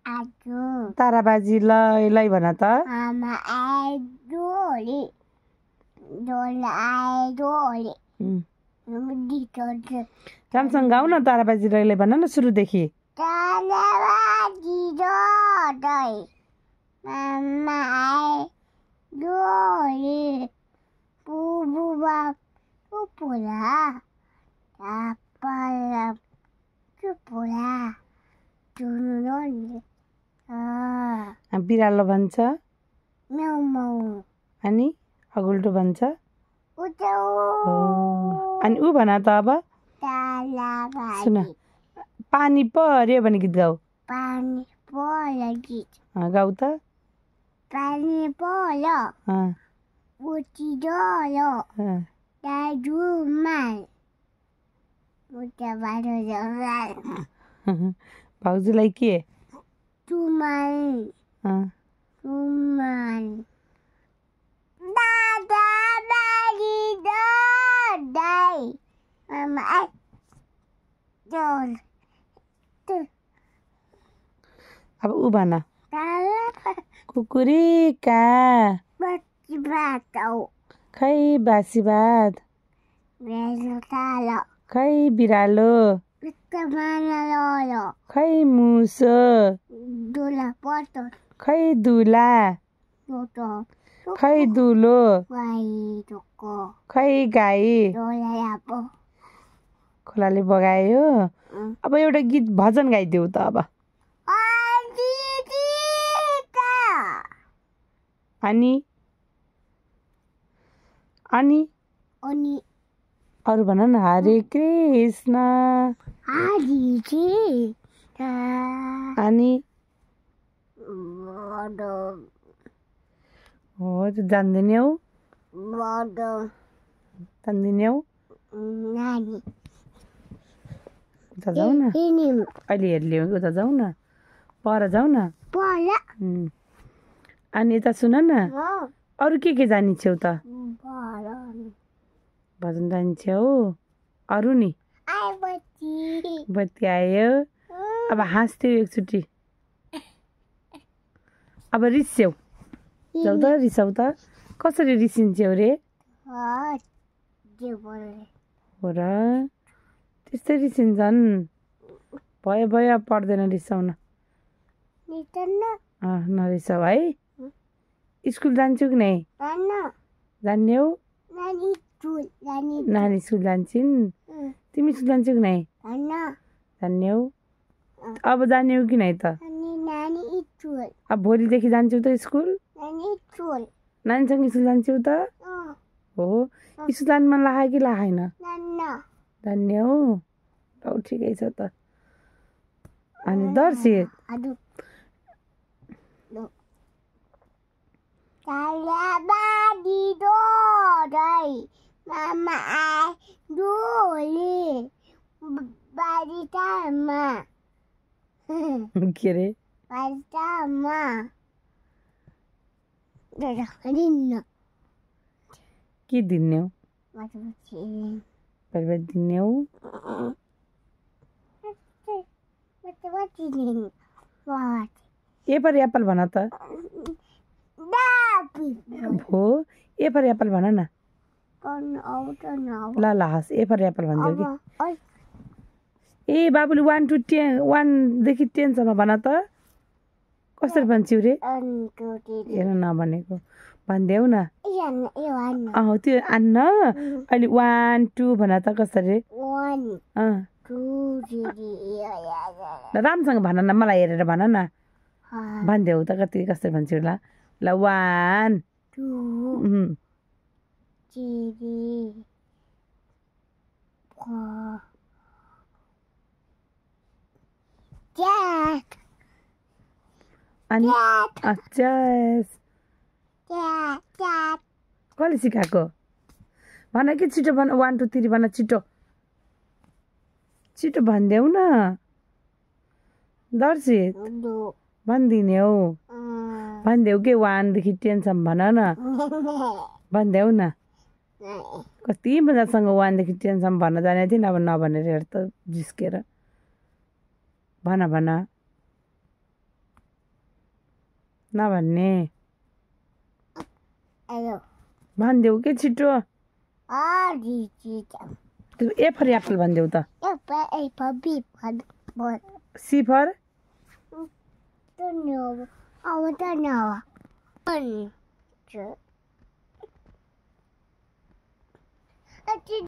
ताराबाजी लै भन त आमा आए डोली डोला आए डोली राम्रोसँग गाउ न ताराबाजी लै भन न सुरुदेखि ताराबाजी डोली आमा आए डोली बुबुबा पुपुला तापाला चुपुला टुनुलोनी बिरालो भन्छ म्याउ म्याउ अनि अगुल्टो भन्छ उठौ अनि ऊ भन त अब सुन पानी पर्यो भने गीत गाऊ पानी पर्यो गीत गाऊ त पानी पर्यो उठी डोल्यो दाजुमाल उता बाटो जङ्गल भाउजूलाई के तुमाल तुमाल दादा बारी दादाई आमा आइ डोल अब ऊ भन कुकुरीका बच्ची बाटौ खै बासी भात बेलो तालो खै बिरालो लो खै मुसो दुला पटो खै दुला टोटो खै दुलो गाई टोको खै गाई डोला यापो खोलाले बगायो अब एउटा गीत भजन गाइदेऊ त अब अनि अनि अनि अरू भन न हरे कृष्ण हरि अनि बडो हो त्यो जान्दैनौ बडो जान्दैनौ नानी उता जाऊ न अहिले हेर्ने उता जाऊ न पर जाऊ न अनि यता सुन न अरू के जानिन्छौ त भजन जानिन्छौ अरू नि बत्ती आयो अब हाँस्थ्यौ एकचोटि अब रिस्यौ जाऊ त रिसाउ त कसरी रिसिन्छौ रे हो र त्यस्तै रिसिन्छन् भयो भयो अब पर्दैन रिसाउन नरिसाउ है स्कुल जान्छु कि नै जान्ने हौ नानी स्कुल जान्छन् तिमी स्कुल जान्छौ कि नै जान्ने हौ अब जाने हो कि नै त अब भोलिदेखि जान्छौ त स्कुल नानीसँग स्कुल जान्छौ त हो स्कुल जानु मन लाग्यो कि लागेन जान्ने हौ ल ठिकै छ त अनि दर्शित ताराबाजी डोली मामा आए डोली बारीटामा के अरे बारीटामा दिन्न के दिने हौ परिवार दिने हौ ए पर एप्पल भन त हो ए पर एप्पल भन न ल ल हस् ए पर एप्पल भन्छौ कि ए बाबुले 1 to 10 1 देखि 10 सम्म भन त कसरी भन्छौ रे हेर नभनेको भनिदेऊ न त्यो आन्न अहिले 1 2 भन त कसरी राम्रोसँग भन न मलाई हेरेर भन न भनिदेऊ त कति कसरी भन्छौ ल 1 2 अनि कसले सिकाएको भन कि छिटो भन 1 2 3 भन छिटो छिटो भनिदेऊ न दर्शित भनिदिने हौ भनिदेऊ के 1 देखि 10 सम्म भन न भनिदेऊ न कति मजासँग 1 देखि 10 सम्म भन्न जाने थिएन अब नभनेर हेर त जिस्केर भन भन नभन्ने हेलो भनिदेऊ के छिटो ए फर एप्पल भनिदेऊ त सी फर